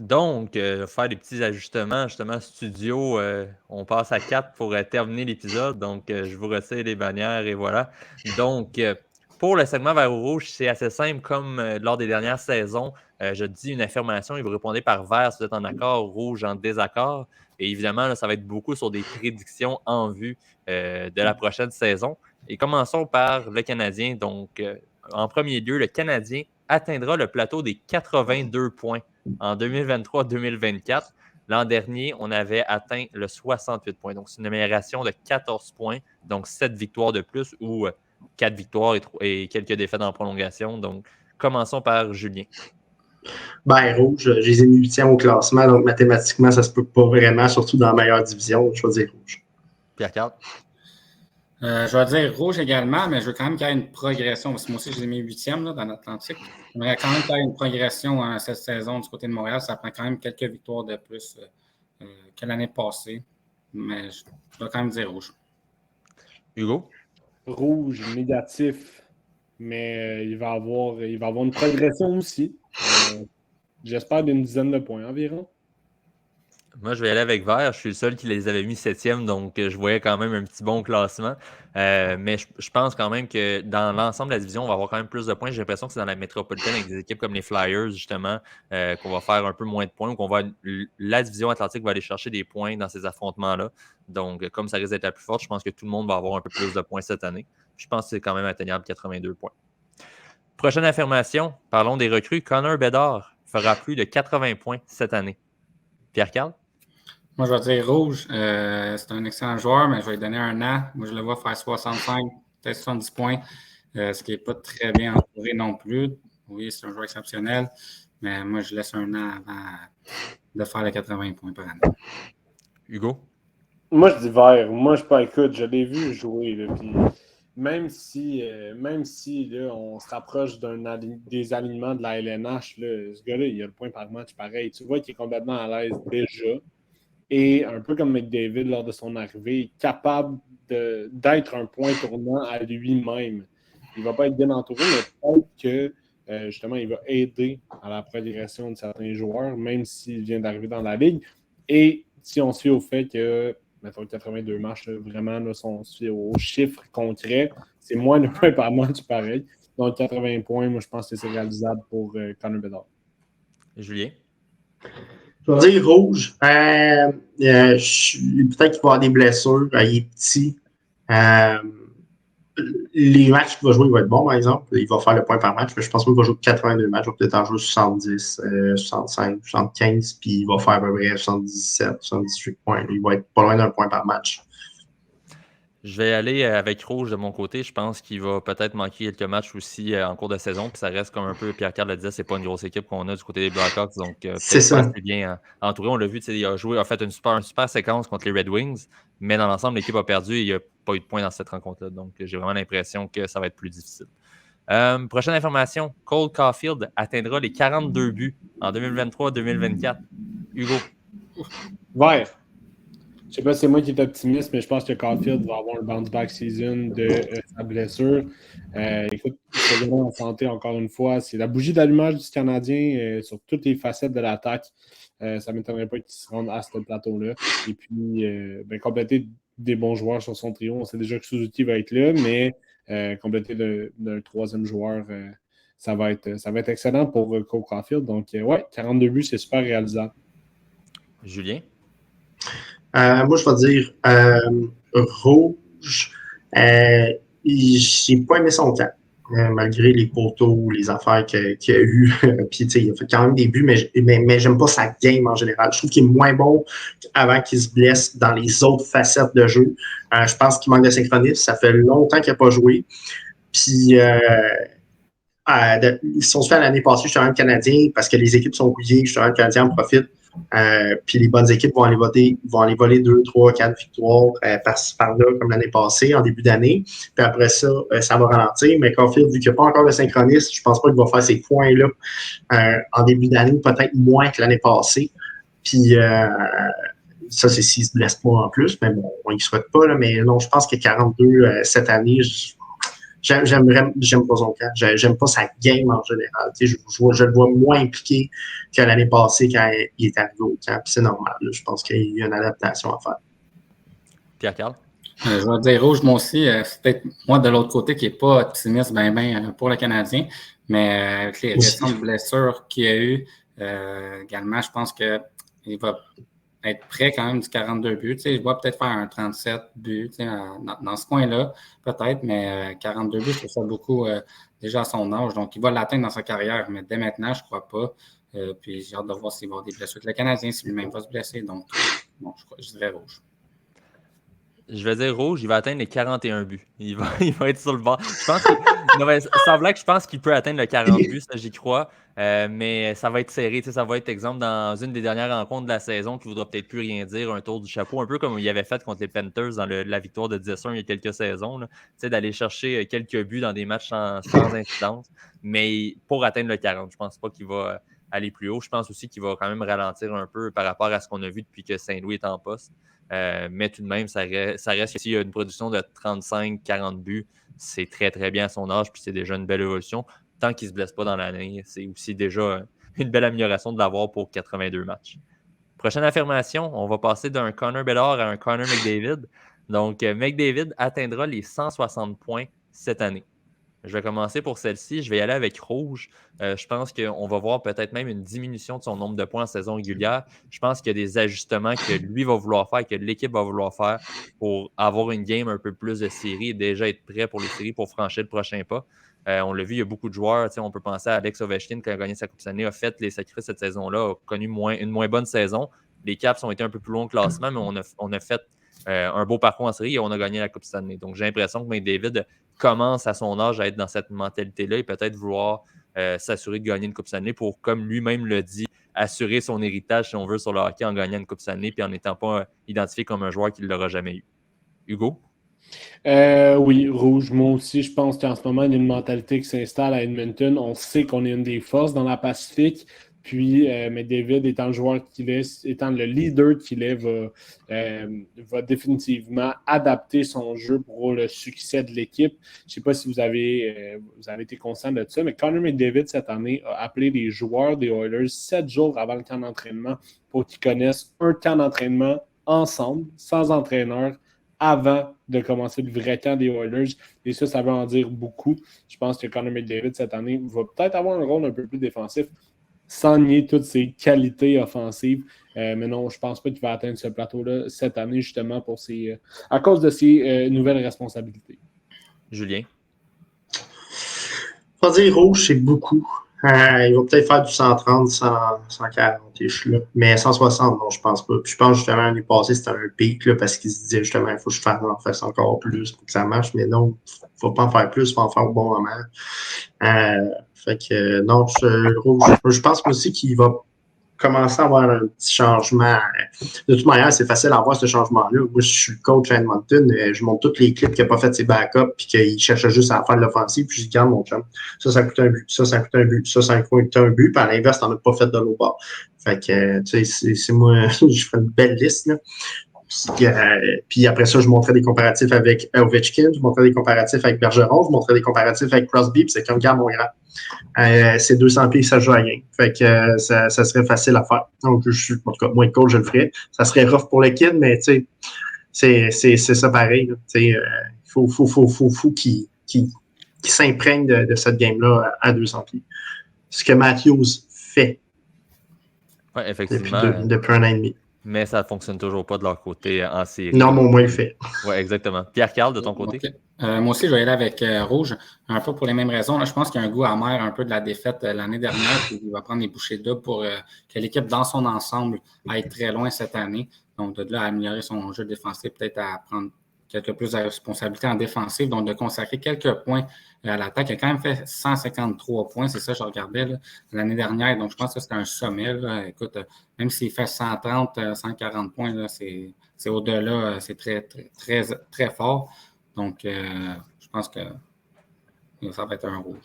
Donc, faire des petits ajustements, justement, studio, on passe à 4 pour terminer l'épisode. Donc, je vous retire les bannières et voilà. Donc, pour le segment vert ou rouge, c'est assez simple comme lors des dernières saisons. Je dis une affirmation et vous répondez par vert si vous êtes en accord, rouge en désaccord. Et évidemment, là, ça va être beaucoup sur des prédictions en vue de la prochaine saison. Et commençons par le Canadien. Donc, en premier lieu, le Canadien atteindra le plateau des 82 points en 2023-2024. L'an dernier, on avait atteint le 68 points. Donc, c'est une amélioration de 14 points. Donc, 7 victoires de plus ou 4 victoires et quelques défaites en prolongation. Donc, commençons par Julien. Ben, rouge, je les ai mis 8e au classement, donc mathématiquement, ça se peut pas vraiment, surtout dans la meilleure division. Je vais dire rouge. Pierre-Carl? Je vais dire rouge également, mais je veux quand même qu'il y ait une progression, parce que moi aussi, je les ai mis 8e là, dans l'Atlantique. J'aimerais quand même qu'il y ait une progression cette saison du côté de Montréal. Ça prend quand même quelques victoires de plus que l'année passée, mais je dois quand même dire rouge. Hugo? Rouge, négatif, mais il va avoir une progression aussi. J'espère d'une dizaine de points environ. Moi, je vais aller avec vert. Je suis le seul qui les avait mis 7e, donc je voyais quand même un petit bon classement. Mais je pense quand même que dans l'ensemble de la division, on va avoir quand même plus de points. J'ai l'impression que c'est dans la métropolitaine avec des équipes comme les Flyers, justement, qu'on va faire un peu moins de points ou la division atlantique va aller chercher des points dans ces affrontements-là. Donc, comme ça risque d'être la plus forte, je pense que tout le monde va avoir un peu plus de points cette année. Je pense que c'est quand même atteignable 82 points. Prochaine affirmation, parlons des recrues. Connor Bedard fera plus de 80 points cette année. Pierre-Carl? Moi, je vais dire rouge. C'est un excellent joueur, mais je vais lui donner un an. Moi, je le vois faire 65, peut-être 70 points, ce qui n'est pas très bien entouré non plus. Oui, c'est un joueur exceptionnel, mais moi, je laisse un an avant de faire les 80 points par année. Hugo? Moi, je dis vert. Moi, écoute, je l'ai vu jouer. Là, puis même si là, on se rapproche des alignements de la LNH, là, ce gars-là, il a le point par match pareil. Tu vois qu'il est complètement à l'aise déjà. Et un peu comme McDavid lors de son arrivée, capable d'être un point tournant à lui-même. Il ne va pas être bien entouré, mais peut-être que justement, il va aider à la progression de certains joueurs, même s'il vient d'arriver dans la ligue. Et si on se fie au fait que, mettons, 82 matchs, là, vraiment, là, si on se fie aux chiffres concrets, c'est moins de points par match, pareil. Donc, 80 points, moi, je pense que c'est réalisable pour Connor Bedard. Julien? Je vais dire rouge. Peut-être qu'il va avoir des blessures. Il est petit. Les matchs qu'il va jouer, il va être bon, par exemple. Il va faire le point par match, mais je pense pas qu'il va jouer 82 matchs. Il va peut-être en jouer 70, 65, 75, puis il va faire à peu près 77, 78 points. Il va être pas loin d'un point par match. Je vais aller avec rouge de mon côté. Je pense qu'il va peut-être manquer quelques matchs aussi en cours de saison. Puis ça reste comme un peu, Pierre-Carl le disait, c'est pas une grosse équipe qu'on a du côté des Blackhawks. Donc peut-être pas assez bien entouré. On l'a vu, il a fait une super séquence contre les Red Wings. Mais dans l'ensemble, l'équipe a perdu et il n'y a pas eu de points dans cette rencontre-là. Donc j'ai vraiment l'impression que ça va être plus difficile. Prochaine information, Cole Caulfield atteindra les 42 buts en 2023-2024. Hugo? Vert. Je ne sais pas si c'est moi qui est optimiste, mais je pense que Caulfield va avoir un bounce-back season de sa blessure. Écoute, c'est vraiment en santé, encore une fois. C'est la bougie d'allumage du Canadien sur toutes les facettes de l'attaque. Ça ne m'étonnerait pas qu'il se rende à ce plateau-là. Et puis, compléter des bons joueurs sur son trio. On sait déjà que Suzuki va être là, mais compléter d'un troisième joueur, ça va être excellent pour Cole Caulfield. Donc, ouais, 42 buts, c'est super réalisable. Julien? Moi, je vais dire rouge. J'ai pas aimé son camp, malgré les poteaux, les affaires qu'il a eues. Puis, il a fait quand même des buts, mais j'aime pas sa game en général. Je trouve qu'il est moins bon avant qu'il se blesse dans les autres facettes de jeu. Je pense qu'il manque de synchronisme. Ça fait longtemps qu'il n'a pas joué. Puis, si on se fait l'année passée, justement, le Canadien, parce que les équipes sont rouillées, justement, le Canadien en profite. Puis les bonnes équipes vont aller voler 2, 3, 4 victoires par-ci par-là, comme l'année passée, en début d'année. Puis après ça, ça va ralentir. Mais Caulfield, vu qu'il n'y a pas encore de synchronisme, je pense pas qu'il va faire ces points-là en début d'année, peut-être moins que l'année passée. Puis ça, c'est s'il ne se blesse pas en plus, mais bon, on ne y souhaite pas. Là, mais non, je pense que 42 cette année, j'aime pas son camp. J'aime pas sa game en général. Je le vois moins impliqué que l'année passée quand il est arrivé au camp. Puis c'est normal. Là. Je pense qu'il y a une adaptation à faire. Pierre-Carl? Je vais dire rouge, moi aussi. C'est peut-être moi de l'autre côté qui n'est pas optimiste pour le Canadien, mais avec les récentes blessures qu'il y a eu, également, je pense qu'il va être près quand même du 42 buts. Je vois peut-être faire un 37 buts dans ce coin-là, peut-être, mais 42 buts, je trouve ça beaucoup déjà à son âge. Donc, il va l'atteindre dans sa carrière, mais dès maintenant, je ne crois pas. Puis j'ai hâte de voir s'il va y avoir des blessures avec le Canadien, si lui-même va se blesser. Donc, bon, je dirais rouge. Je vais dire rouge, il va atteindre les 41 buts. Il va être sur le bord. Je pense sans blague, je pense qu'il peut atteindre le 40 buts, ça j'y crois. Mais ça va être serré. Ça va être, exemple, dans une des dernières rencontres de la saison qui ne voudra peut-être plus rien dire, un tour du chapeau, un peu comme il avait fait contre les Panthers dans la victoire de 10-1 il y a quelques saisons. D'aller chercher quelques buts dans des matchs sans incidence. Mais pour atteindre le 40, je ne pense pas qu'il va aller plus haut. Je pense aussi qu'il va quand même ralentir un peu par rapport à ce qu'on a vu depuis que Saint-Louis est en poste. Mais tout de même, ça reste s'il y a une production de 35-40 buts, c'est très, très bien à son âge, puis c'est déjà une belle évolution. Tant qu'il ne se blesse pas dans l'année, c'est aussi déjà une belle amélioration de l'avoir pour 82 matchs. Prochaine affirmation, on va passer d'un Connor Bedard à un Connor McDavid. Donc, McDavid atteindra les 160 points cette année. Je vais commencer pour celle-ci. Je vais y aller avec rouge. Je pense qu'on va voir peut-être même une diminution de son nombre de points en saison régulière. Je pense qu'il y a des ajustements que lui va vouloir faire, que l'équipe va vouloir faire pour avoir une game un peu plus de série et déjà être prêt pour les séries pour franchir le prochain pas. On l'a vu, il y a beaucoup de joueurs. On peut penser à Alex Ovechkin qui a gagné sa Coupe Stanley, a fait les sacrifices cette saison-là, a connu une moins bonne saison. Les Caps ont été un peu plus longs au classement, mais on a fait un beau parcours en série et on a gagné la Coupe Stanley. Donc j'ai l'impression que McDavid commence à son âge à être dans cette mentalité-là et peut-être vouloir s'assurer de gagner une Coupe Stanley pour, comme lui-même le dit, assurer son héritage, si on veut, sur le hockey en gagnant une Coupe Stanley puis en n'étant pas identifié comme un joueur qui ne l'aura jamais eu. Hugo? Oui, rouge. Moi aussi, je pense qu'en ce moment, il y a une mentalité qui s'installe à Edmonton. On sait qu'on est une des forces dans la Pacifique. Puis, McDavid, étant le joueur qu'il est, étant le leader qu'il est, va définitivement adapter son jeu pour le succès de l'équipe. Je ne sais pas si vous avez été conscient de ça, mais Connor McDavid, cette année, a appelé les joueurs des Oilers 7 jours avant le camp d'entraînement pour qu'ils connaissent un camp d'entraînement ensemble, sans entraîneur, avant de commencer le vrai camp des Oilers. Et ça veut en dire beaucoup. Je pense que Connor McDavid, cette année, va peut-être avoir un rôle un peu plus défensif, sans nier toutes ses qualités offensives. Mais non, je ne pense pas qu'il va atteindre ce plateau-là cette année, justement, à cause de ses nouvelles responsabilités. Julien? Je vais dire rouge, c'est beaucoup. Il va peut-être faire du 130, 140, là. Mais 160, non, je pense pas. Puis je pense justement l'année passée, c'était un pic là, parce qu'il se disait justement, il faut que je fasse encore plus pour que ça marche. Mais non, il ne faut pas en faire plus, il faut en faire au bon moment. Fait que non, rouge. Je pense aussi qu'il va commencer à avoir un petit changement. De toute manière, c'est facile à voir ce changement-là. Moi, je suis le coach à Edmonton. Je montre tous les clips qu'il n'a pas fait ses backups puis qu'il cherchait juste à faire de l'offensive. Puis je dis, regarde, mon chum, ça coûte un but. Ça coûte un but. Ça coûte un but. Puis à l'inverse, t'en as pas fait de l'autre bord. Fait que, tu sais, c'est moi, je ferai une belle liste, là. Puis après ça, je montrais des comparatifs avec Ovechkin, je montrais des comparatifs avec Bergeron, je montrais des comparatifs avec Crosby, puis c'est comme, regarde, mon grand, c'est 200 pieds, ça joue à rien. Fait que ça serait facile à faire. Donc, en tout cas, moi, le coach, je le ferais. Ça serait rough pour les kids, mais tu sais, c'est ça pareil. Il faut qu'il s'imprègne de cette game-là à 200 pieds. Ce que Matthews fait effectivement, depuis un an et demi. Mais ça ne fonctionne toujours pas de leur côté en série. Non, mais au moins, il le fait. Oui, exactement. Pierre-Carl, de ton côté? Okay. Moi aussi, je vais y aller avec rouge, un peu pour les mêmes raisons. Là, je pense qu'il y a un goût amer un peu de la défaite l'année dernière, puis il va prendre les bouchées doubles pour que l'équipe, dans son ensemble, aille très loin cette année. Donc, de là à améliorer son jeu défensif, peut-être à prendre quelques plus de responsabilités en défensive, donc de consacrer quelques points à l'attaque. Il a quand même fait 153 points, c'est ça, je regardais l'année dernière. Donc, je pense que c'était un sommet. Là. Écoute, même s'il fait 130, 140 points, là, c'est au-delà, c'est très, très, très, très fort. Donc, je pense que ça va être un rouge.